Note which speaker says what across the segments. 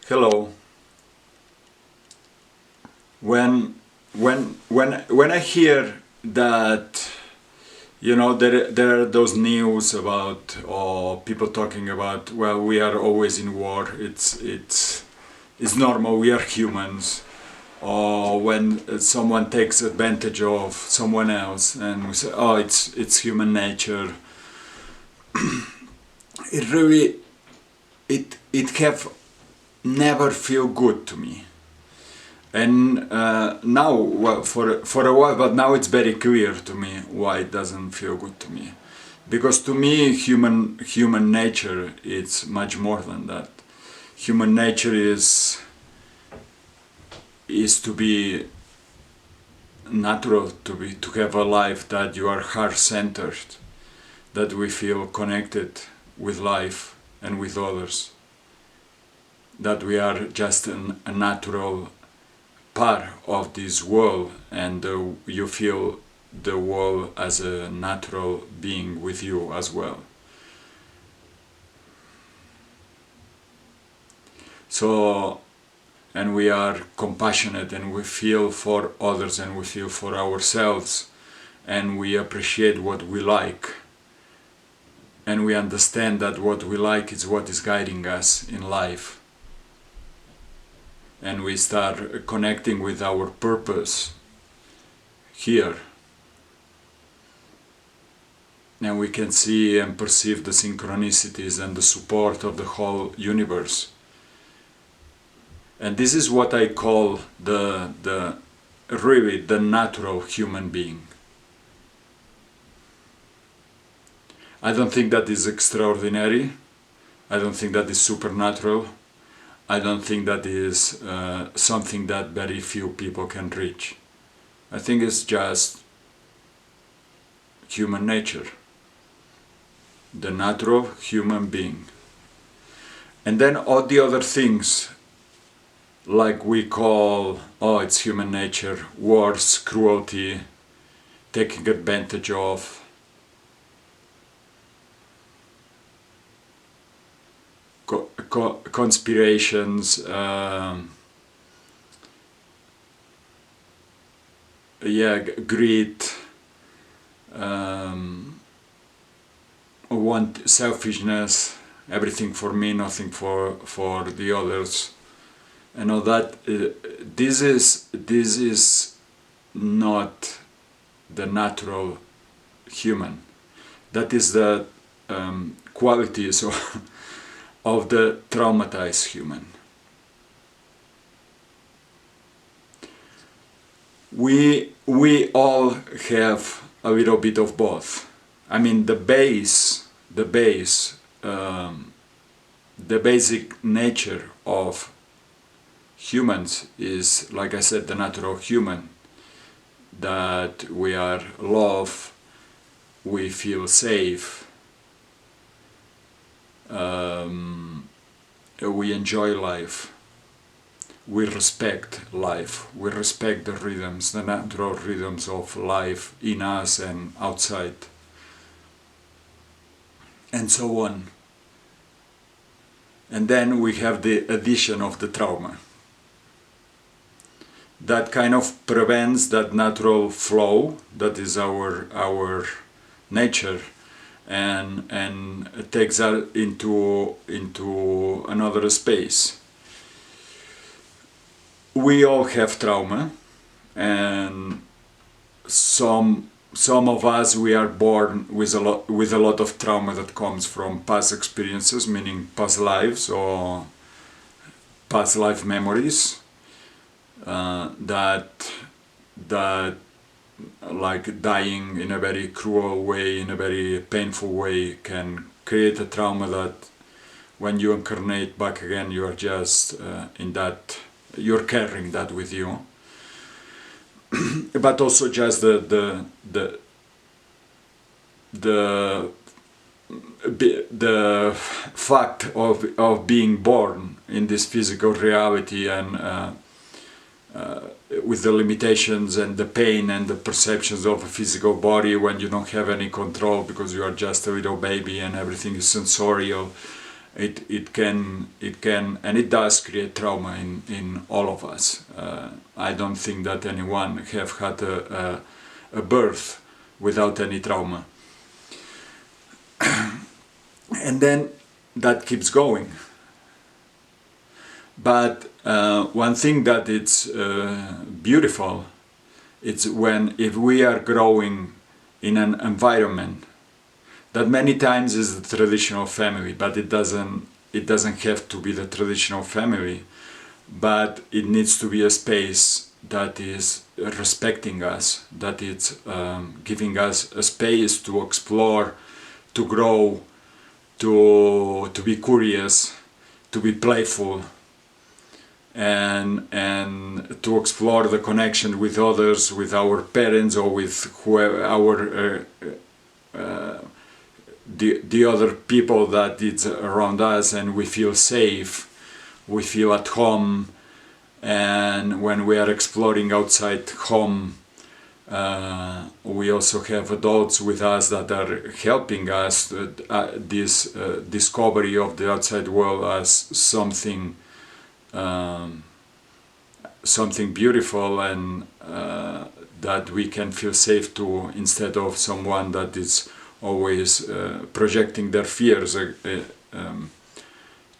Speaker 1: Hello. When I hear that, there are those news about, or people talking about, well, we are always in war. It's normal. We are humans. Or when someone takes advantage of someone else, and we say, oh, it's human nature. It really it have never feel good to me. And now, well, for a while, but now it's very clear to me why it doesn't feel good to me. Because to me, human nature is much more than that. Human nature is to be natural, to have a life that you are heart-centered, that we feel connected with life and with others, that we are just a natural part of this world, and you feel the world as a natural being with you as well. So, and we are compassionate, and we feel for others, and we feel for ourselves, and we appreciate what we like, and we understand that what we like is what is guiding us in life, and we start connecting with our purpose here, and we can see and perceive the synchronicities and the support of the whole universe. And this is what I call really the natural human being. I don't think that is extraordinary. I don't think that is supernatural. I don't think that is something that very few people can reach. I think it's just human nature, the natural human being. And then all the other things, like we call, oh, it's human nature, wars, cruelty, taking advantage of, conspirations, greed, selfishness, everything for me, nothing for the others, and all that. This is not the natural human. That is the qualities of the traumatized human. We all have a little bit of both. I mean, the basic nature of humans is, like I said, the natural human, that we are love, we feel safe, we enjoy life, we respect life, we respect the rhythms, the natural rhythms of life in us and outside, and so on. And then we have the addition of the trauma. That kind of prevents that natural flow that is our nature, and takes us into another space. We all have trauma, and some of us, we are born with a lot of trauma that comes from past experiences, meaning past lives or past life memories, that like dying in a very cruel way, in a very painful way, can create a trauma that when you incarnate back again, you are just you're carrying that with you. But also just the fact of being born in this physical reality, and with the limitations and the pain and the perceptions of a physical body, when you don't have any control because you are just a little baby and everything is sensorial, it can and it does create trauma in all of us. I don't think that anyone have had a birth without any trauma. And then that keeps going. But one thing that it's beautiful, it's when if we are growing in an environment that many times is the traditional family, but it doesn't have to be the traditional family, but it needs to be a space that is respecting us, that it's giving us a space to explore, to grow, to be curious, to be playful, and to explore the connection with others, with our parents, or with whoever our the other people that is around us, and we feel safe, we feel at home. And when we are exploring outside home, we also have adults with us that are helping us this discovery of the outside world as something beautiful, and that we can feel safe to, instead of someone that is always projecting their fears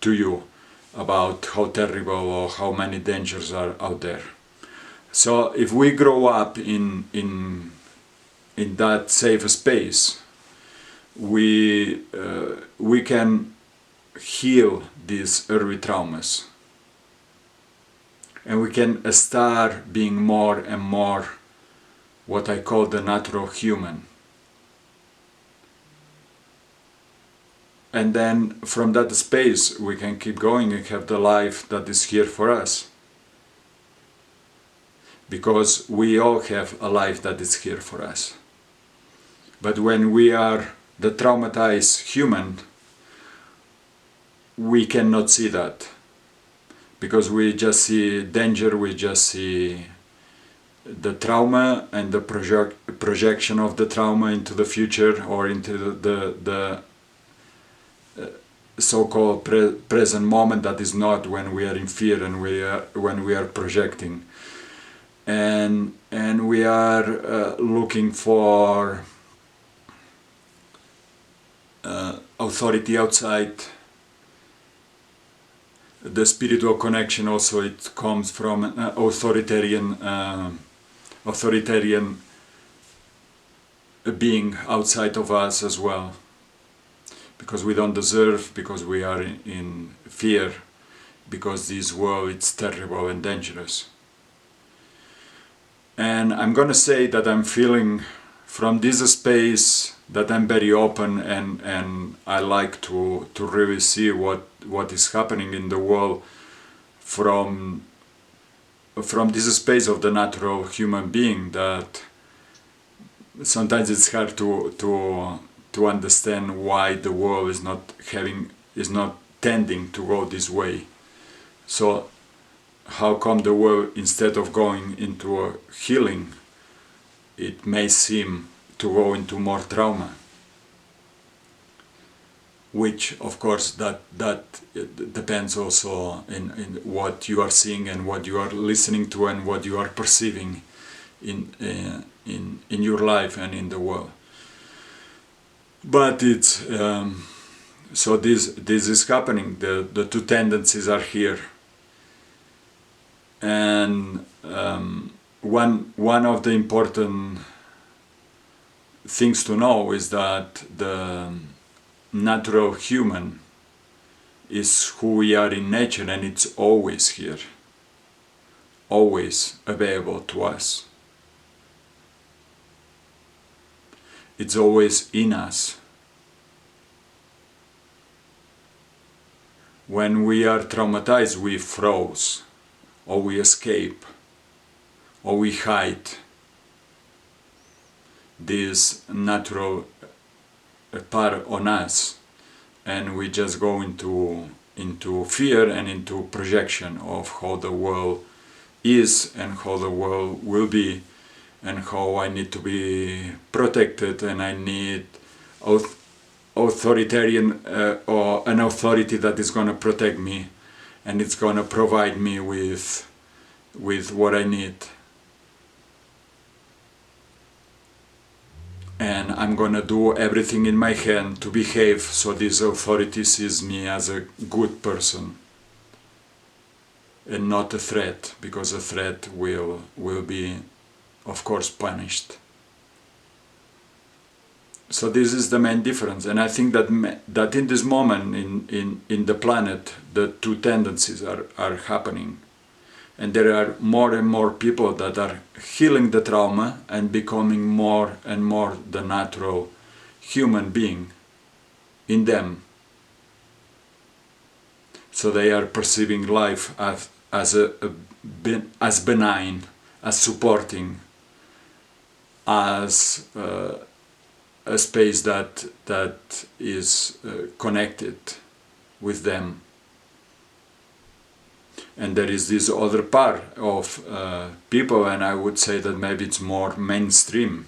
Speaker 1: to you about how terrible or how many dangers are out there. So if we grow up in that safe space, we can heal these early traumas, and we can start being more and more what I call the natural human. And then from that space we can keep going and have the life that is here for us. Because we all have a life that is here for us. But when we are the traumatized human, we cannot see that. Because we just see danger, we just see the trauma and the projection of the trauma into the future, or into the so-called present moment that is not, when we are in fear and when we are projecting. And we are looking for authority outside. The spiritual connection also, it comes from authoritarian being outside of us as well. Because we don't deserve, because we are in fear, because this world is terrible and dangerous. And I'm gonna say that I'm feeling from this space that I'm very open, and I like to really see what is happening in the world from this space of the natural human being, that sometimes it's hard to understand why the world is not tending to go this way. So how come the world, instead of going into a healing, it may seem to go into more trauma? Which, of course, that depends also in what you are seeing and what you are listening to and what you are perceiving in your life and in the world. But it's so this is happening. The two tendencies are here, and one of the important things to know is that the natural human is who we are in nature, and it's always here, always available to us. It's always in us. When we are traumatized, we froze, or we escape, or we hide this natural part on us, and we just go into fear and into projection of how the world is and how the world will be, and how I need to be protected, and I need authoritarian or an authority that is going to protect me, and it's going to provide me with what I need. And I'm going to do everything in my hand to behave so this authority sees me as a good person and not a threat, because a threat will be, of course, punished. So this is the main difference, and I think that in this moment in the planet, the two tendencies are happening, and there are more and more people that are healing the trauma and becoming more and more the natural human being in them. So they are perceiving life as benign, as supporting, as a space that is connected with them. And there is this other part of people, and I would say that maybe it's more mainstream,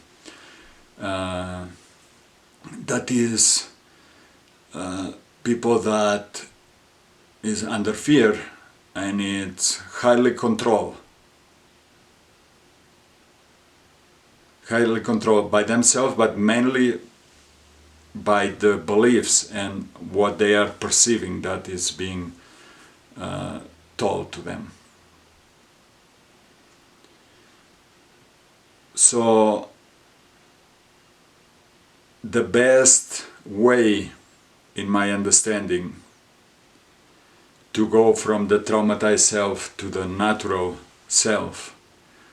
Speaker 1: that is people that is under fear, and it's highly controlled by themselves, but mainly by the beliefs and what they are perceiving that is being told to them. So the best way, in my understanding, to go from the traumatized self to the natural self